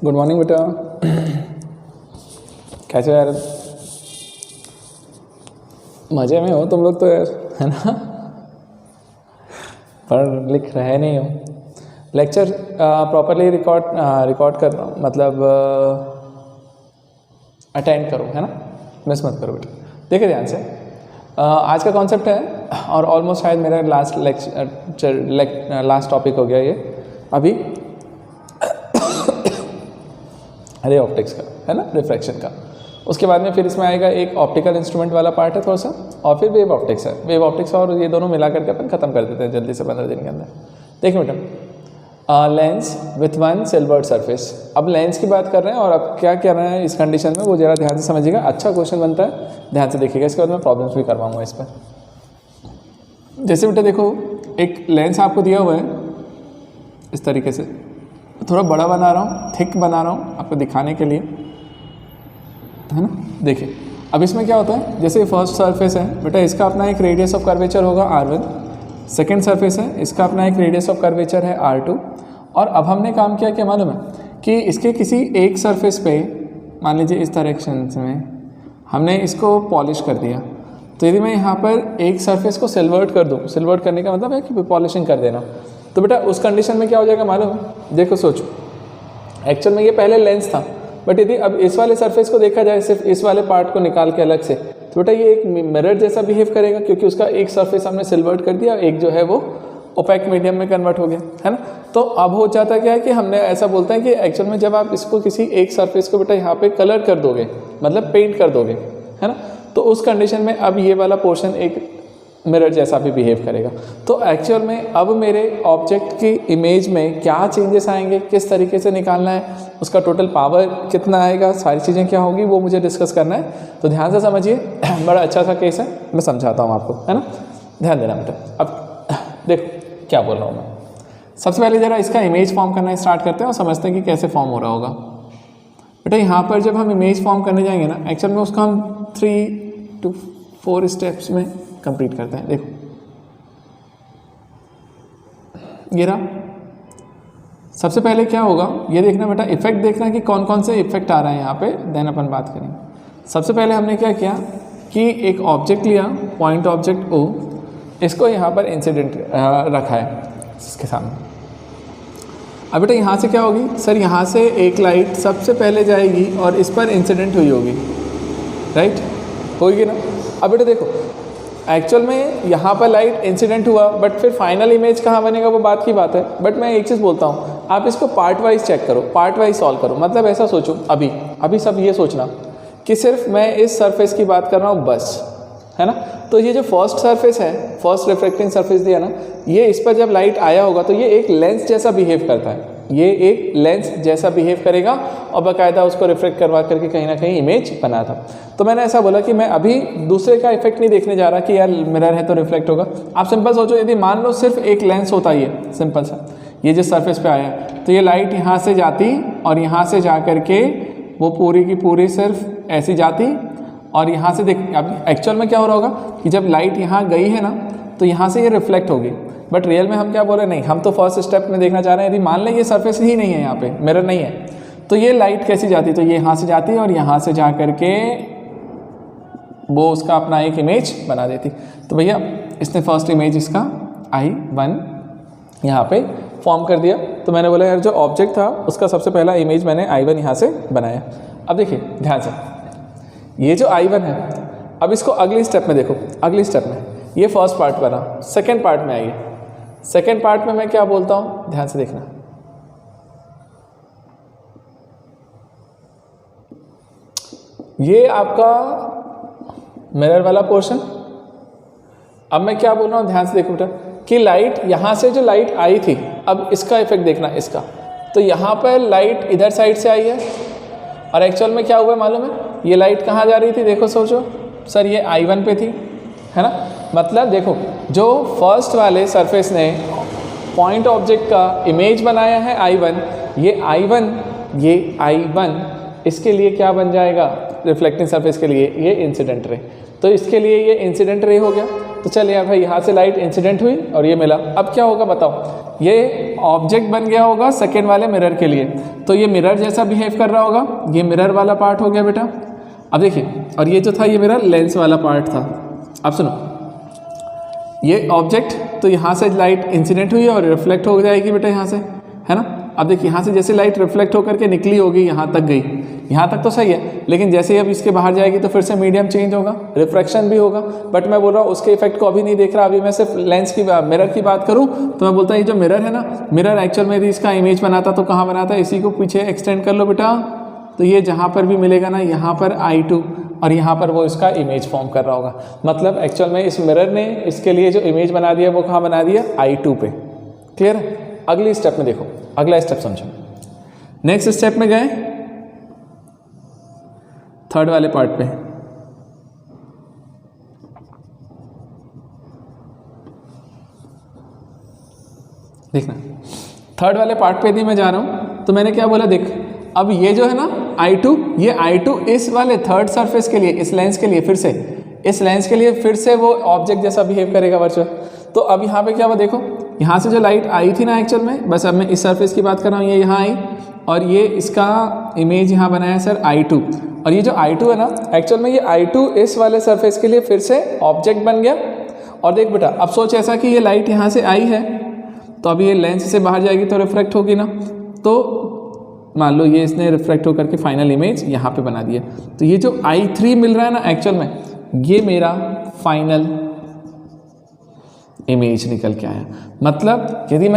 Good morning बेटा। कैसे हो यार? मज़े में हो तुम लोग तो यार, है ना? पढ़ लिख रहे नहीं हो। लेक्चर प्रॉपरली रिकॉर्ड कर रहा हूँ, मतलब अटेंड करो, है ना? मिस मत करो बेटा। देखिए ध्यान से, आज का कॉन्सेप्ट है और ऑलमोस्ट शायद मेरा लास्ट टॉपिक हो गया ये अभी रे ऑप्टिक्स का, है ना, रिफ्रैक्शन का। उसके बाद में फिर इसमें आएगा एक ऑप्टिकल इंस्ट्रूमेंट वाला पार्ट है थोड़ा सा, और फिर वेव ऑप्टिक्स है। वेव ऑप्टिक्स और ये दोनों मिला करके अपन खत्म कर देते हैं जल्दी से 15 दिन के अंदर। देखिए बेटा, lens with one silvered surface. अब लेंस की बात कर रहे हैं और अब क्या कह रहे हैं इस कंडीशन में वो जरा ध्यान से समझिएगा। अच्छा क्वेश्चन बनता है, ध्यान से देखिएगा। इसके बाद मैं प्रॉब्लम्स भी करवाऊंगा इस पर। जैसे बेटा देखो, एक लेंस आपको दिया हुआ है इस तरीके से, थोड़ा बड़ा बना रहा हूँ, थिक बना रहा हूँ आपको दिखाने के लिए, है ना। देखिए अब इसमें क्या होता है, जैसे फर्स्ट सरफेस है बेटा, इसका अपना एक रेडियस ऑफ कर्वेचर होगा R1। सेकेंड सरफेस है, इसका अपना एक रेडियस ऑफ कर्वेचर है R2। और अब हमने काम किया क्या मालूम है, कि इसके किसी एक सरफेस पे, मान लीजिए इस डायरेक्शन में, हमने इसको पॉलिश कर दिया। तो यदि मैं यहाँ पर एक सरफेस को सिल्वर्ड कर दूँ, सिल्वर्ड करने का मतलब है कि पॉलिशिंग कर देना, तो बेटा उस कंडीशन में क्या हो जाएगा मालूम है? देखो सोचो, एक्चुअल में ये पहले लेंस था, बट यदि अब इस वाले सरफेस को देखा जाए, सिर्फ इस वाले पार्ट को निकाल के अलग से, तो बेटा ये एक मिरर जैसा बिहेव करेगा, क्योंकि उसका एक सरफेस हमने सिल्वर्ड कर दिया, एक जो है वो ओपेक मीडियम में कन्वर्ट हो गया, है ना। तो अब हो जाता क्या है कि हमने ऐसा बोलते हैं कि एक्चुअल में जब आप इसको किसी एक सरफेस को बेटा यहाँ पे कलर कर दोगे, मतलब पेंट कर दोगे, है ना, तो उस कंडीशन में अब ये वाला पोर्शन एक मिरर जैसा भी बिहेव करेगा। तो एक्चुअल में अब मेरे ऑब्जेक्ट की इमेज में क्या चेंजेस आएंगे, किस तरीके से निकालना है, उसका टोटल पावर कितना आएगा, सारी चीज़ें क्या होगी वो मुझे डिस्कस करना है। तो ध्यान से समझिए, बड़ा अच्छा सा केस है, मैं समझाता हूँ आपको, है ना, ध्यान देना बेटा। अब देखो क्या बोल रहा हूँ मैं। सबसे पहले ज़रा इसका इमेज फॉर्म करना स्टार्ट करते हैं और समझते हैं कि कैसे फॉर्म हो रहा होगा। बेटा यहाँ पर जब हम इमेज फॉर्म करने जाएंगे ना, एक्चुअल में उसको हम 3 to 4 स्टेप्स में कंप्लीट करते हैं। देखो ये रहा। सबसे पहले क्या होगा ये देखना बेटा, इफेक्ट देखना कि कौन कौन से इफेक्ट आ रहे हैं यहाँ पे, देन अपन बात करेंगे। सबसे पहले हमने क्या किया कि एक ऑब्जेक्ट लिया, पॉइंट ऑब्जेक्ट O, इसको यहाँ पर इंसिडेंट रखा है इसके सामने। अब बेटा यहाँ से क्या होगी, सर यहाँ से एक लाइट सबसे पहले जाएगी और इस पर इंसिडेंट हुई होगी, राइट, होगी ना। अब बेटा देखो, एक्चुअल में यहाँ पर लाइट इंसिडेंट हुआ, बट फिर फाइनल इमेज कहाँ बनेगा वो बात की बात है। बट मैं एक चीज़ बोलता हूँ, आप इसको पार्ट वाइज चेक करो, पार्ट वाइज सॉल्व करो। मतलब ऐसा सोचो, अभी सब ये सोचना कि सिर्फ मैं इस सरफेस की बात कर रहा हूँ बस, है ना। तो ये जो फर्स्ट सरफेस है, फर्स्ट रिफ्लेक्टिंग सरफेस दिया ना, ये इस पर जब लाइट आया होगा तो ये एक लेंस जैसा बिहेव करता है, ये एक लेंस जैसा बिहेव करेगा और बाकायदा उसको रिफ्लेक्ट करवा करके कहीं ना कहीं इमेज बना था। तो मैंने ऐसा बोला कि मैं अभी दूसरे का इफेक्ट नहीं देखने जा रहा कि यार मिरर है तो रिफ्लेक्ट होगा। आप सिंपल सोचो, यदि मान लो सिर्फ एक लेंस होता, ये सिंपल सा, ये जिस सरफेस पे आया, तो ये लाइट यहाँ से जाती और यहाँ से जा करके वो पूरी की पूरी सिर्फ ऐसी जाती और यहाँ से देख। अब एक्चुअल में क्या हो रहा होगा कि जब लाइट यहाँ गई है ना, तो यहाँ से ये रिफ्लेक्ट होगी, बट रियल में हम क्या बोल रहे हैं, नहीं, हम तो फर्स्ट स्टेप में देखना चाह रहे हैं। यदि मान लें ये सरफेस ही नहीं है, यहाँ पे मिरर नहीं है, तो ये लाइट कैसी जाती, तो ये यहाँ से जाती और यहाँ से जा करके वो उसका अपना एक इमेज बना देती। तो भैया इसने फर्स्ट इमेज इसका I1 यहाँ पे फॉर्म कर दिया। तो मैंने बोला यार जो ऑब्जेक्ट था उसका सबसे पहला इमेज मैंने I1 यहाँ से बनाया। अब देखिए ध्यान से, ये जो I1 है, अब इसको अगली स्टेप में देखो, अगली स्टेप में ये फर्स्ट पार्ट बना, सेकेंड पार्ट में आइए। सेकेंड पार्ट में मैं क्या बोलता हूँ, ध्यान से देखना। ये आपका मिरर वाला पोर्शन। अब मैं क्या बोल रहा हूँ, ध्यान से देखो बेटा, कि लाइट यहाँ से जो लाइट आई थी, अब इसका इफेक्ट देखना इसका। तो यहाँ पर लाइट इधर साइड से आई है और एक्चुअल में क्या हुआ मालूम है, ये लाइट कहाँ जा रही थी, देखो सोचो सर, ये I1 पे थी, है ना। मतलब देखो, जो फर्स्ट वाले सरफेस ने पॉइंट ऑब्जेक्ट का इमेज बनाया है I1, ये I1 इसके लिए क्या बन जाएगा, रिफ्लेक्टिंग सरफेस के लिए ये इंसिडेंट रे। तो इसके लिए ये इंसिडेंट रे हो गया। तो चलिए भाई यहाँ से लाइट इंसिडेंट हुई और ये मिला। अब क्या होगा बताओ, ये ऑब्जेक्ट बन गया होगा सेकेंड वाले मिरर के लिए, तो ये मिरर जैसा बिहेव कर रहा होगा, ये मिरर वाला पार्ट हो गया बेटा। अब देखिए, और ये जो था ये मेरा लेंस वाला पार्ट था। अब सुनो, ये ऑब्जेक्ट, तो यहाँ से लाइट इंसिडेंट हुई और रिफ्लेक्ट हो जाएगी बेटा यहाँ से, है ना। अब देखिए यहाँ से जैसे लाइट रिफ्लेक्ट होकर के निकली होगी यहाँ तक गई, यहाँ तक तो सही है, लेकिन जैसे ही अब इसके बाहर जाएगी तो फिर से मीडियम चेंज होगा, रिफ्रैक्शन भी होगा। बट मैं बोल रहा हूँ उसके इफेक्ट को अभी नहीं देख रहा, अभी मैं सिर्फ लेंस की मिरर की बात करूँ तो मैं बोलता हूँ ये जो मिरर है ना, मिरर एक्चुअल में यदि इसका इमेज बनाता तो कहाँ बनाता, इसी को पीछे एक्सटेंड कर लो बेटा, तो ये जहाँ पर भी मिलेगा ना, यहाँ पर I2 और यहाँ पर वो इसका इमेज फॉर्म कर रहा होगा। मतलब एक्चुअल में इस मिरर ने इसके लिए जो इमेज बना दिया वो कहाँ बना दिया, I2 पे। क्लियर है। अगली स्टेप में देखो, अगला स्टेप समझो। नेक्स्ट स्टेप में गए थर्ड वाले पार्ट पे, देखना थर्ड वाले पार्ट पे यदि मैं जा रहा हूं तो मैंने क्या बोला, देख अब ये जो है ना I2, ये I2 इस वाले थर्ड सरफेस के लिए, इस लेंस के लिए फिर से, इस लेंस के लिए फिर से वो ऑब्जेक्ट जैसा बिहेव करेगा वर्चुअल। तो अब यहाँ पे क्या हुआ देखो, यहाँ से जो लाइट आई थी ना एक्चुअल में, बस अब मैं इस सरफेस की बात कर रहा हूँ, ये यहाँ आई और ये इसका इमेज यहाँ बनाया सर I2, और ये जो I2 है ना एक्चुअल में ये I2 इस वाले सरफेस के लिए फिर से ऑब्जेक्ट बन गया। और देख बेटा अब सोच ऐसा कि ये लाइट यहाँ से आई है, तो अभी ये लेंस से बाहर जाएगी तो रिफ्लेक्ट होगी ना, तो मान लो ये इसने रिफ्लेक्ट होकर के फाइनल इमेज यहाँ पे बना दिया। तो ये जो I3 मिल रहा है ना एक्चुअल में, ये मेरा फाइनल इमेज निकल के आया। मतलब यदि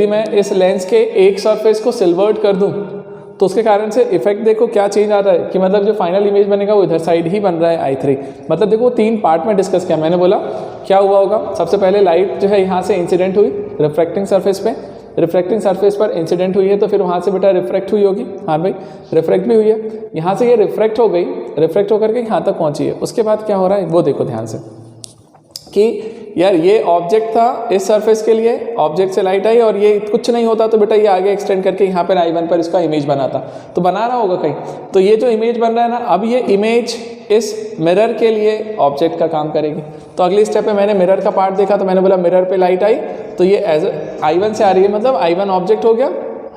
मैं इस लेंस के एक सरफेस को सिल्वर्ड कर दूं तो उसके कारण से इफेक्ट देखो क्या चेंज आ रहा है कि मतलब जो फाइनल इमेज बनेगा वो इधर साइड ही बन रहा है I3। मतलब देखो तीन पार्ट में डिस्कस किया मैंने, बोला क्या हुआ होगा। सबसे पहले लाइट जो है यहाँ से इंसिडेंट हुई रिफ्रैक्टिंग सरफेस पे, रिफ्रैक्टिंग सरफेस पर इंसिडेंट हुई है तो फिर वहाँ से बेटा रिफ्रैक्ट हुई होगी, हाँ भाई रिफ्रैक्ट भी हुई है। यहाँ से ये रिफ्रैक्ट हो गई, रिफ्रैक्ट होकर के यहाँ तक पहुँची है। उसके बाद क्या हो रहा है वो देखो ध्यान से कि यार ये ऑब्जेक्ट था इस सरफेस के लिए, ऑब्जेक्ट से लाइट आई और ये कुछ नहीं होता तो बेटा ये आगे एक्सटेंड करके यहाँ पर I1 पर इसका इमेज बनाता, तो बना रहा होगा कहीं। तो ये जो इमेज बन रहा है ना, अब ये इमेज इस मिरर के लिए ऑब्जेक्ट का काम करेगी। तो अगली स्टेप में मैंने मिरर का पार्ट देखा तो मैंने बोला मिरर पे लाइट आई तो ये एज I1 से आ रही है, मतलब I1 ऑब्जेक्ट हो गया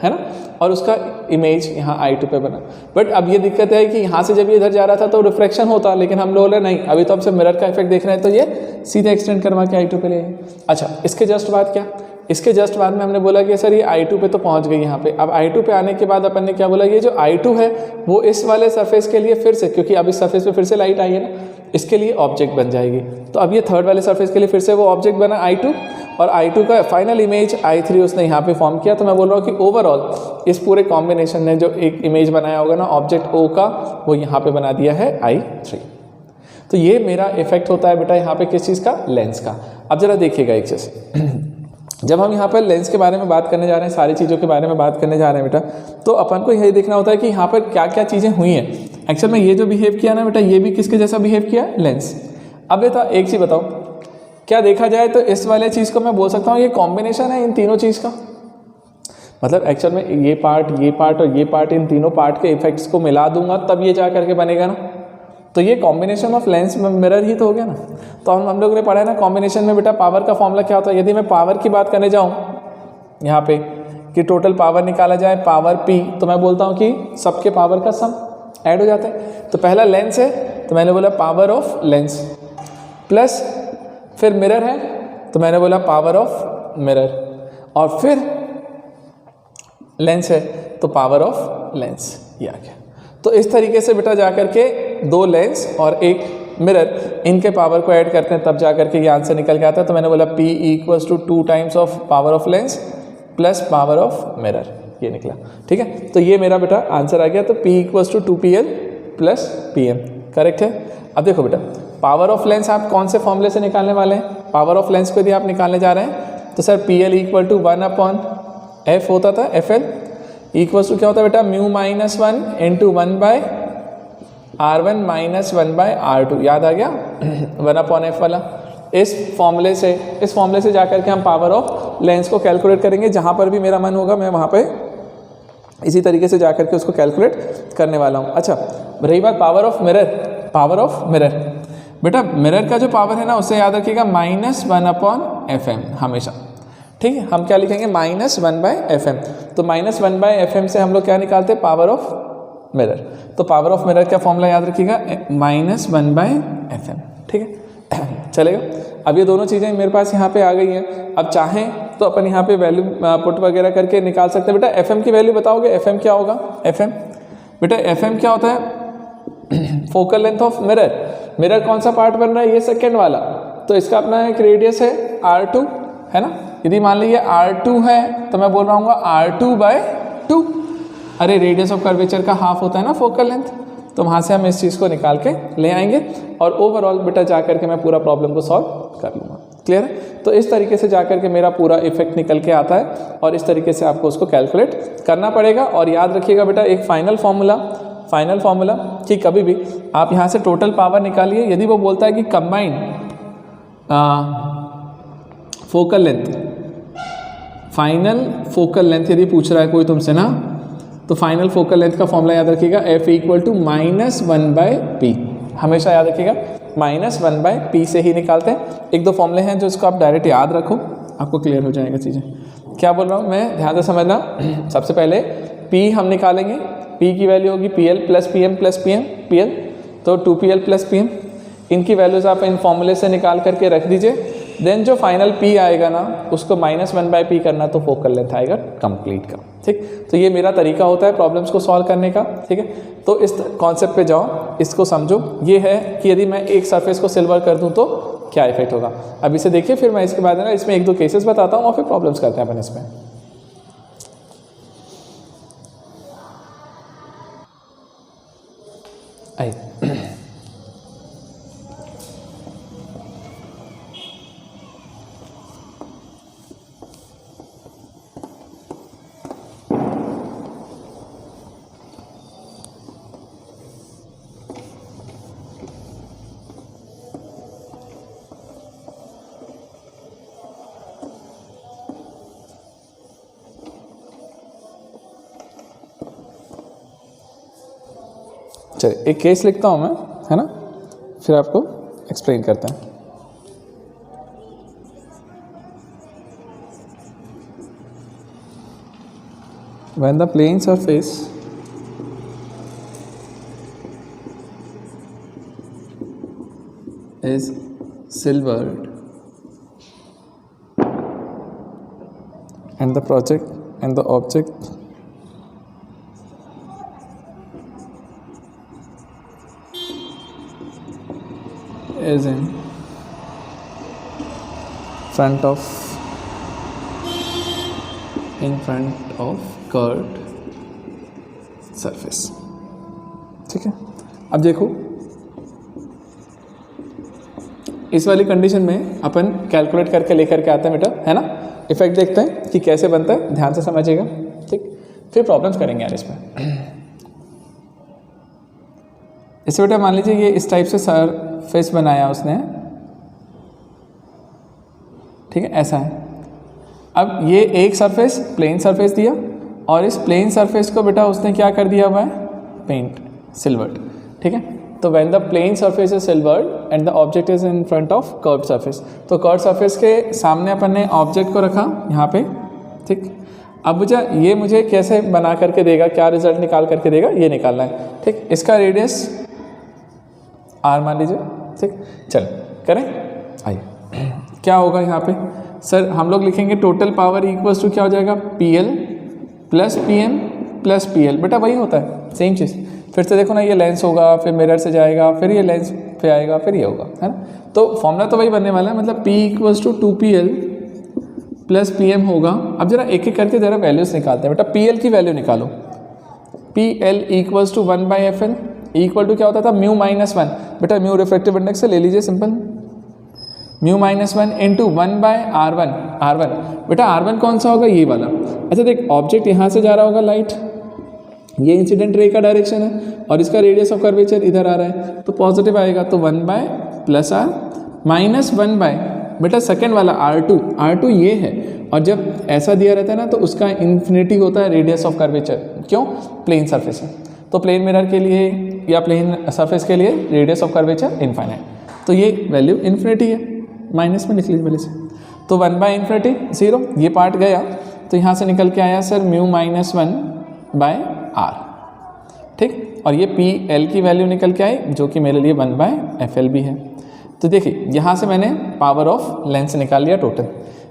है ना, और उसका इमेज यहाँ I2 पे बना। बट अब ये दिक्कत है कि यहाँ से जब ये इधर जा रहा था तो रिफ्लेक्शन होता, लेकिन हम लोग नहीं, अभी तो हमसे मिरर का इफेक्ट देख रहे हैं तो ये सीधे एक्सटेंड करवा के I2 पे ले। अच्छा इसके जस्ट बाद क्या, इसके जस्ट बाद में हमने बोला कि सर ये I2 पे तो पहुंच गई यहाँ पे। अब I2 पे आने के बाद अपन ने क्या बोला, ये जो I2 है वो इस वाले सरफेस के लिए फिर से, क्योंकि अब इस सरफेस पे फिर से लाइट आई है ना, इसके लिए ऑब्जेक्ट बन जाएगी। तो अब ये थर्ड वाले सरफेस के लिए फिर से वो ऑब्जेक्ट बना I2, और I2 का फाइनल इमेज I3 उसने यहाँ पे फॉर्म किया। तो मैं बोल रहा हूँ कि ओवरऑल इस पूरे कॉम्बिनेशन ने जो एक इमेज बनाया होगा ना ऑब्जेक्ट O का, वो यहाँ पे बना दिया है I3। तो ये मेरा इफेक्ट होता है बेटा यहाँ पे किस चीज़ का, लेंस का। अब जरा देखिएगा एक चीज़, जब हम यहाँ पर लेंस के बारे में बात करने जा रहे हैं, सारी चीज़ों के बारे में बात करने जा रहे हैं बेटा, तो अपन को यही देखना होता है कि यहाँ पर क्या क्या चीज़ें हुई हैं। एक्चुअल में ये जो बिहेव किया ना बेटा, ये भी किसके जैसा बिहेव किया, लेंस। अब बेटा एक चीज़ बताओ, क्या देखा जाए तो इस वाले चीज़ को मैं बोल सकता हूँ ये कॉम्बिनेशन है इन तीनों चीज़ का। मतलब एक्चुअल में ये पार्ट और ये पार्ट, इन तीनों पार्ट के इफेक्ट्स को मिला दूंगा तब ये जा करके बनेगा ना। तो ये कॉम्बिनेशन ऑफ लेंस मिरर ही तो हो गया ना। तो हम लोग ने पढ़ा है ना कॉम्बिनेशन में बेटा पावर का फॉर्मूला क्या होता है। यदि मैं पावर की बात करने जाऊँ यहाँ पे कि टोटल पावर निकाला जाए पावर P, तो मैं बोलता हूँ कि सबके पावर का सम ऐड हो जाता है। तो पहला लेंस है तो मैंने बोला पावर ऑफ लेंस, प्लस फिर मिरर है तो मैंने बोला पावर ऑफ मिरर, और फिर लेंस है तो पावर ऑफ लेंस, ये आ गया। तो इस तरीके से बेटा जा करके दो लेंस और एक मिरर, इनके पावर को ऐड करते हैं तब जा करके ये आंसर निकल के आता है। तो मैंने बोला P equals to 2 times of power of lens plus power of mirror, ये निकला। ठीक है, तो ये मेरा बेटा आंसर आ गया। तो P equals to 2PL plus PM, correct है। अब देखो बेटा पावर ऑफ लेंस आप कौन से फॉर्मूले से निकालने वाले हैं। पावर ऑफ लेंस को यदि आप निकालने जा रहे हैं तो sir PL equal to 1/F होता था, FL इक्वल्स टू क्या होता है बेटा, mu minus 1 into 1/R1 minus 1/R2, याद आ गया 1/F वाला। इस फॉर्मूले से जाकर के हम पावर ऑफ लेंस को कैलकुलेट करेंगे। जहाँ पर भी मेरा मन होगा मैं वहाँ पे इसी तरीके से जाकर के उसको कैलकुलेट करने वाला हूँ। अच्छा रही बात पावर ऑफ मिरर, बेटा मिरर का जो पावर है ना उससे याद रखिएगा -1/FM हमेशा, ठीक है। हम क्या लिखेंगे -1/FM। तो -1/FM से हम लोग क्या निकालते हैं, पावर ऑफ मिरर। तो पावर ऑफ मिरर का फॉर्मूला याद रखिएगा -1/FM, ठीक है। चलेगा। अब ये दोनों चीज़ें मेरे पास यहाँ पे आ गई हैं। अब चाहें तो अपन यहाँ पे वैल्यू पुट वगैरह करके निकाल सकते हैं। बेटा FM की वैल्यू बताओगे, FM क्या होगा? FM बेटा FM क्या होता है? Focal length of mirror. Mirror कौन सा पार्ट बन रहा है? ये सेकेंड वाला। तो इसका अपना एक रेडियस है R2, है ना। यदि मान लीजिए R2 है तो मैं बोल रहा हूँ R2/2। अरे रेडियस ऑफ कर्वेचर का हाफ होता है ना फोकल लेंथ, तो वहाँ से हम इस चीज़ को निकाल के ले आएंगे और ओवरऑल बेटा जा करके मैं पूरा प्रॉब्लम को सॉल्व कर लूँगा। क्लियर है? तो इस तरीके से जा करके मेरा पूरा इफेक्ट निकल के आता है और इस तरीके से आपको उसको कैलकुलेट करना पड़ेगा। और याद रखिएगा बेटा एक फाइनल फार्मूला कि कभी भी आप यहाँ से टोटल पावर निकालिए। यदि वो बोलता है कि combined focal length, final focal length यदि पूछ रहा है कोई तुमसे ना, तो फाइनल फोकल लेंथ का फॉर्मूला याद रखिएगा F = -1/P। हमेशा याद रखिएगा -1/P से ही निकालते हैं। एक दो फॉर्मूले हैं जो इसको आप डायरेक्ट याद रखो, आपको क्लियर हो जाएगा चीज़ें। क्या बोल रहा हूँ मैं, ध्यान से समझना। सबसे पहले P हम निकालेंगे। P की वैल्यू होगी PL + PM + PL, तो 2PL + PM। इनकी वैल्यूज़ आप इन फॉर्मूले से निकाल करके रख दीजिए। देन जो फाइनल P आएगा ना उसको -1/P करना, तो फोकल लेंथ आएगा कंप्लीट का, ठीक। तो ये मेरा तरीका होता है प्रॉब्लम्स को सॉल्व करने का, ठीक है। तो इस कॉन्सेप्ट पे जाओ, इसको समझो। ये है कि यदि मैं एक सरफेस को सिल्वर कर दूं तो क्या इफेक्ट होगा। अब इसे देखिए, फिर मैं इसके बाद ना इसमें एक दो केसेस बताता हूँ और फिर प्रॉब्लम्स करते हैं अपन इसमें। आइए चलिए एक केस लिखता हूँ मैं, है ना, फिर आपको एक्सप्लेन करते हैं। When the plane surface is silvered and the object is in front of curved surface, ठीक है। अब देखो इस वाली कंडीशन में अपन कैलकुलेट करके लेकर के आते हैं बेटा, है ना। इफेक्ट देखते हैं कि कैसे बनता है, ध्यान से समझिएगा, ठीक। फिर प्रॉब्लम्स करेंगे यार इसमें। इससे बेटा मान लीजिए ये इस टाइप से सरफेस बनाया उसने, ठीक है, ऐसा है। अब ये एक सरफेस प्लेन सरफेस दिया और इस प्लेन सरफेस को बेटा उसने क्या कर दिया हुआ है, पेंट सिल्वर्ड, ठीक है। तो when the plane surface is silvered and the object is in front of curved surface, तो कर्व्ड सरफेस के सामने अपन ने ऑब्जेक्ट को रखा यहाँ पे, ठीक। अब ये मुझे कैसे बना करके देगा, क्या रिजल्ट निकाल करके देगा, ये निकालना है, ठीक। इसका रेडियस R मान लीजिए, ठीक। चल करें, आइए। क्या होगा यहाँ पे सर, हम लोग लिखेंगे टोटल पावर इक्वल्स टू क्या हो जाएगा, PL + PM + PL। बेटा वही होता है, सेम चीज़। फिर से देखो ना, ये लेंस होगा, फिर मिरर से जाएगा, फिर ये लेंस पे आएगा, फिर ये होगा, है ना। तो फॉर्मूला तो वही बनने वाला है, मतलब P = 2PL + PM होगा। अब जरा एक एक करके जरा वैल्यूज निकालते हैं बेटा। PL की वैल्यू निकालो। PL = 1/FN इक्वल टू क्या होता था, μ-1। बेटा म्यू रिफ्रैक्टिव इंडेक्स से ले लीजिए, सिंपल। μ-1 × 1/R1। बेटा R1 कौन सा होगा, ये वाला। अच्छा देख, ऑब्जेक्ट यहाँ से जा रहा होगा लाइट, ये इंसिडेंट रे का डायरेक्शन है और इसका रेडियस ऑफ कर्वेचर इधर आ रहा है, तो पॉजिटिव आएगा। तो 1/+R -1/, बेटा सेकेंड वाला R2 ये है। और जब ऐसा दिया रहता है ना तो उसका इन्फिनिटी होता है रेडियस ऑफ कर्वेचर। क्यों, प्लेन सरफेस है, तो प्लेन मिरर के लिए या प्लेन सरफेस के लिए रेडियस ऑफ कर्वेचर इनफाइनाइट। तो ये वैल्यू इन्फिनिटी है, माइनस में लिख लीजिए पहले से। तो 1 बाय इन्फिनिटी 0, ये पार्ट गया, तो यहाँ से निकल के आया sir mu minus 1 by R, ठीक। और ये पी एल की वैल्यू निकल के आई जो कि मेरे लिए 1 बाय एफ एल भी है। तो देखिए यहाँ से मैंने पावर ऑफ लेंस निकाल लिया टोटल।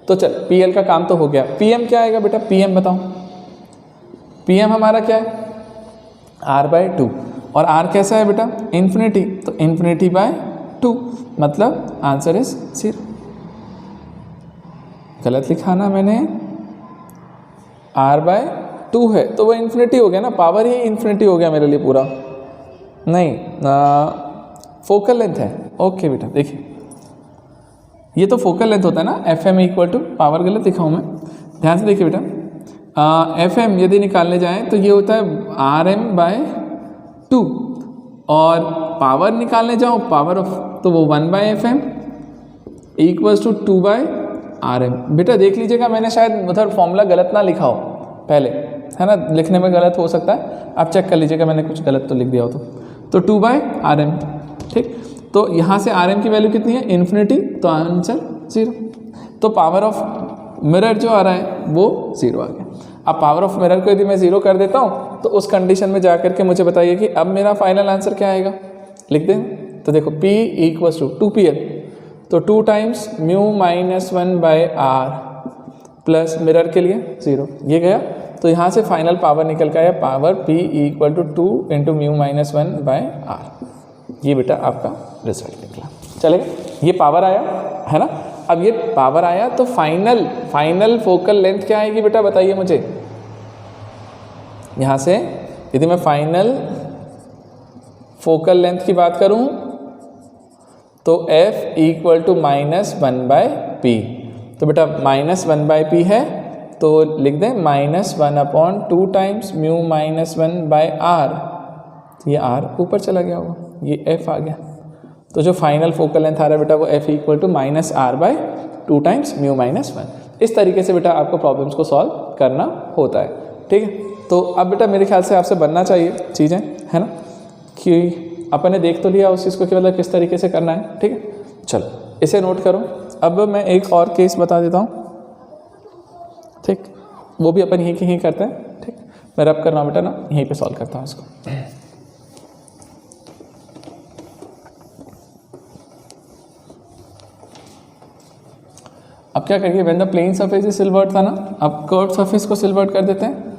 तो चल पी एल का काम तो हो गया। पी एम क्या आएगा बेटा, पी एम बताओ। पी एम हमारा क्या है, आर बाय 2, और आर कैसा है बेटा, इन्फिनिटी, तो इन्फिनिटी बाय 2, मतलब आंसर इज 0। गलत लिखा ना मैंने, आर बाय 2 है तो वो इन्फिनिटी हो गया ना, पावर ही इन्फिनिटी हो गया मेरे लिए पूरा। नहीं, फोकल लेंथ है। ओके बेटा, देखिए ये तो फोकल लेंथ होता है ना, F M equal to power, गलत लिखा हूँ मैं, ध्यान से देखिए बेटा। एफ एम यदि निकालने जाएँ तो ये होता है आर एम बाय 2, और पावर निकालने जाओ पावर ऑफ, तो वो 1 by F M equals to 2 by R M. बेटा देख लीजिएगा, मैंने शायद उधर फॉर्मूला गलत ना लिखा हो पहले, है ना, लिखने में गलत हो सकता है, आप चेक कर लीजिएगा मैंने कुछ गलत तो लिख दिया हो तो 2 बाय आर एम, ठीक। तो यहाँ से आर एम की वैल्यू कितनी है, इन्फिनिटी, तो आंसर 0। तो पावर ऑफ मिरर जो आ रहा है वो 0 आ गया। अब पावर ऑफ मिरर को यदि मैं 0 कर देता हूँ तो उस कंडीशन में जा करके मुझे बताइए कि अब मेरा फाइनल आंसर क्या आएगा, लिख दें। तो देखो P इक्वल्स टू 2PL, तो 2 times mu minus 1 by R plus mirror के लिए 0, ये गया। तो यहाँ से फाइनल पावर निकल के आया, power P equal to 2 into mu minus 1 by R. ये बेटा आपका रिजल्ट निकला, चलेगा। ये पावर आया है ना। अब ये पावर आया तो फाइनल फोकल लेंथ क्या आएगी बेटा, बताइए मुझे। यहाँ से यदि मैं फाइनल फोकल लेंथ की बात करूँ तो F equal to minus 1 by P. तो बेटा माइनस 1 बाय पी है तो लिख दें minus 1/2 times mu minus 1 by R. ये R ऊपर चला गया होगा, ये F आ गया। तो जो फाइनल फोकल लेंथ आ रहा है बेटा वो F equal to minus R by 2 times mu minus 1। इस तरीके से बेटा आपको प्रॉब्लम्स को सॉल्व करना होता है, ठीक है। तो अब बेटा मेरे ख्याल से आपसे बनना चाहिए चीज़ें, है ना, कि अपन ने देख तो लिया उस चीज़ को कि मतलब किस तरीके से करना है, ठीक है। चलो इसे नोट करो। अब मैं एक और केस बता देता हूँ, ठीक, वो भी अपन यहीं कहीं करते हैं, ठीक। मैं रब कर रहा हूँ बेटा ना, यहीं पे सॉल्व करता हूँ इसको। अब क्या करिए, when the plane surface is silvered था ना, अब कर्व सरफेस को सिल्वर्ड कर देते हैं।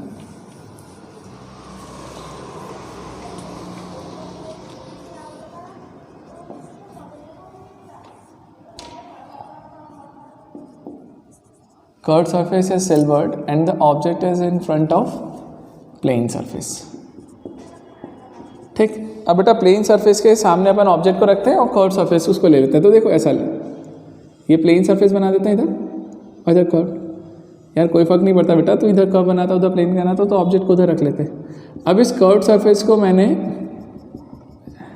Curved surface is silvered and the object is in front of plane surface, ठीक। अब बेटा प्लेन सरफेस के सामने अपन ऑब्जेक्ट को रखते हैं और कर्व सरफेस उसको ले लेते हैं। तो देखो ऐसा ले, ये प्लेन सरफेस बना देते हैं इधर और इधर कर्व। यार कोई फर्क नहीं पड़ता बेटा, तो इधर कर्व बनाता उधर प्लेन बनाता तो ऑब्जेक्ट को उधर रख लेते हैं। अब इस कर्व सरफेस को मैंने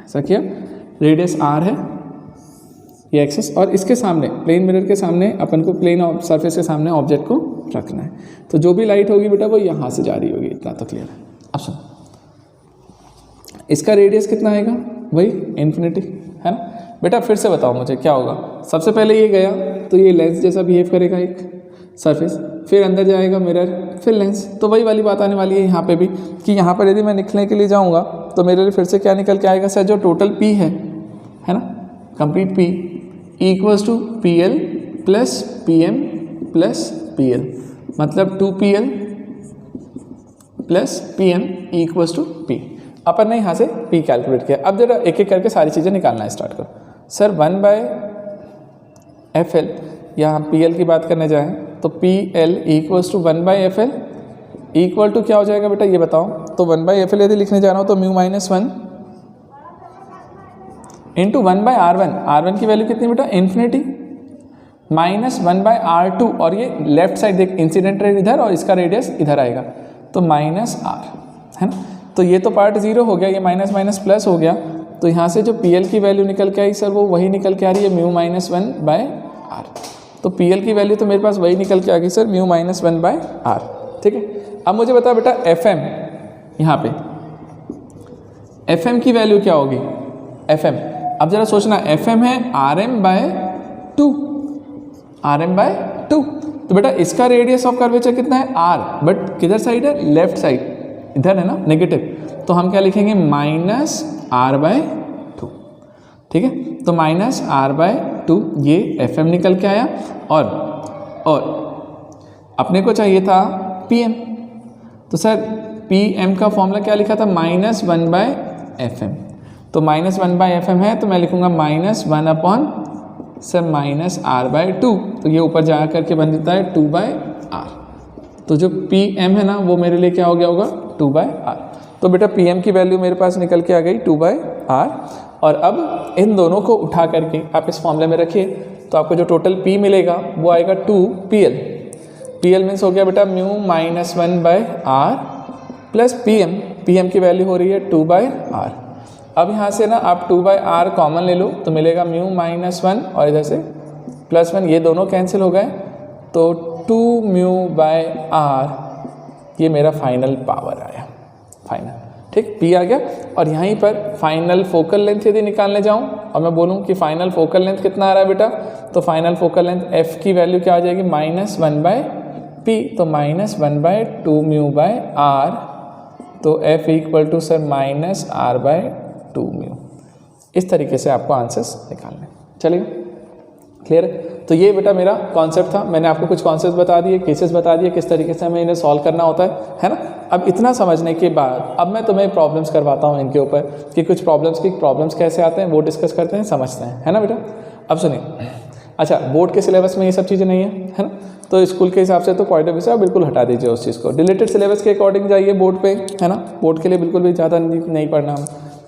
ऐसा किया, रेडियस r है ये एक्सिस, और इसके सामने प्लेन मिरर के सामने अपन को प्लेन सरफेस के सामने ऑब्जेक्ट को रखना है। तो जो भी लाइट होगी बेटा वो यहाँ से जा रही होगी, इतना तो क्लियर है। अब सुनो, इसका रेडियस कितना आएगा, वही इन्फिनिटी, है ना बेटा। फिर से बताओ मुझे क्या होगा। सबसे पहले ये गया तो ये लेंस जैसा बिहेव करेगा एक सरफेस, फिर अंदर जाएगा मिरर, फिर लेंस। तो वही वाली बात आने वाली है यहाँ पे भी कि यहाँ पर यदि मैं लिखने के लिए जाऊँगा तो मेरे लिए फिर से क्या निकल के आएगा सर, जो टोटल P है ना, complete P equals to PL plus PM plus PL, मतलब 2PL plus PM equals to P। अपन ने यहाँ से P कैलकुलेट किया। अब जरा एक एक करके सारी चीज़ें निकालना स्टार्ट करो। सर 1 बाय FL, यहाँ PL की बात करने जाएँ तो PL equals to 1 by FL equal to क्या हो जाएगा बेटा, ये बताओ। तो 1 बाय FL यदि लिखने जा रहा हूँ तो mu minus 1 into 1 bye R1 की वैल्यू कितनी बेटा, इन्फिनिटी, माइनस 1 बाय R2, और ये लेफ्ट साइड देख इंसिडेंट रे इधर और इसका रेडियस इधर आएगा तो माइनस R, है ना। तो ये तो पार्ट 0 हो गया, ये माइनस माइनस प्लस हो गया। तो यहाँ से जो PL की वैल्यू निकल के आई सर वो वही निकल के आ रही है म्यू माइनस 1 बाय R। तो PL की वैल्यू तो मेरे पास वही निकल के आ गई sir, mu minus 1 by R, ठीक है। अब मुझे बताओ बेटा FM, यहाँ पे FM की वैल्यू क्या होगी, FM अब जरा सोचना, एफ एम है RM बाय 2, RM बाय 2, तो बेटा इसका रेडियस ऑफ कर्वेचर कितना है R, बट किधर साइड है, लेफ्ट साइड, इधर है ना नेगेटिव, तो हम क्या लिखेंगे -R बाय 2, ठीक है। तो -R बाय 2 ये एफ एम निकल के आया, और अपने को चाहिए था PM, तो सर PM का फॉर्मूला क्या लिखा था, -1 बाय FM, तो -1 बाय FM है तो मैं लिखूंगा -1 अपॉन सर -R बाय 2, तो ये ऊपर जा करके बन जाता है 2 बाय R, तो जो PM है ना वो मेरे लिए क्या हो गया होगा 2 बाय R। तो बेटा PM की वैल्यू मेरे पास निकल के आ गई 2 बाय R, और अब इन दोनों को उठा करके आप इस फॉर्मूले में रखिए, तो आपको जो टोटल P मिलेगा वो आएगा 2PL। PL मीन्स हो गया बेटा mu -1 by R plus PM की वैल्यू हो रही है 2 बाय R। अब यहाँ से ना आप 2 बाय R कॉमन ले लो तो मिलेगा म्यू -1 और इधर से +1, ये दोनों कैंसिल हो गए, तो 2 म्यू बाय R ये मेरा फाइनल पावर आया, फाइनल, ठीक, P आ गया। और यहीं पर फाइनल फोकल लेंथ यदि निकालने जाऊँ और मैं बोलूँ कि फाइनल फोकल लेंथ कितना आ रहा है बेटा, तो फाइनल फोकल लेंथ F की वैल्यू क्या आ जाएगी -1 बाय P, तो -1 बाय 2 म्यू बाय R, तो F equal to sir -R by 2 mu. इस तरीके से आपको आंसर्स निकालने, चलिए क्लियर है। तो ये बेटा मेरा कॉन्सेप्ट था, मैंने आपको कुछ कॉन्सेप्ट बता दिए, केसेस बता दिए, किस तरीके से हमें इन्हें सॉल्व करना होता है ना। अब इतना समझने के बाद अब मैं तुम्हें प्रॉब्लम्स करवाता हूँ इनके ऊपर, कि कुछ प्रॉब्लम्स कैसे आते हैं वो डिस्कस करते हैं, समझते हैं, है ना बेटा। अब सुनिए, अच्छा बोर्ड के सिलेबस में ये सब चीज़ें नहीं है ना, तो स्कूल के हिसाब से तो पॉइंट ऑफ व्यू से आप बिल्कुल हटा दीजिए उस चीज़ को, डिलीटेड सिलेबस के अकॉर्डिंग जाइए बोर्ड पे, है ना। बोर्ड के लिए बिल्कुल भी ज़्यादा नहीं पढ़ना हम,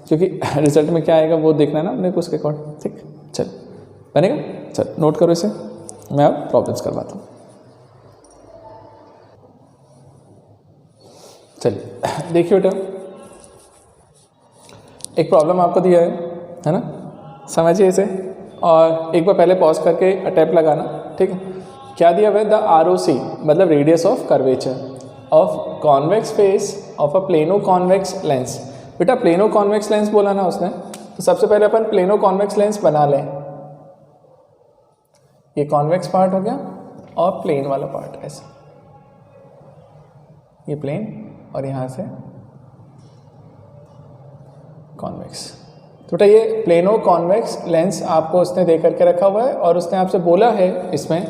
क्योंकि रिजल्ट में क्या आएगा वो देखना है ना अपने को उसके अकॉर्डिंग, ठीक, चल बनेगा। चल नोट करो इसे, मैं अब प्रॉब्लम्स करवाता हूँ। चलिए देखिए बेटा, एक प्रॉब्लम आपको दिया है ना, समझिए इसे, और एक बार पहले पॉज करके अटैम्प्ट लगाना, ठीक है। क्या दिया हुआ है, द ROC मतलब radius of curvature of convex face of a plano convex lens. बेटा प्लेनो कॉन्वेक्स लेंस बोला ना उसने, तो सबसे पहले अपन प्लेनो कॉन्वेक्स लेंस बना लें। ये कॉन्वेक्स पार्ट हो गया और प्लेन वाला पार्ट ऐसे, ये प्लेन और यहाँ से कॉन्वेक्स। तो बेटा ये प्लेनो कॉन्वेक्स लेंस आपको उसने दे करके रखा हुआ है, और उसने आपसे बोला है इसमें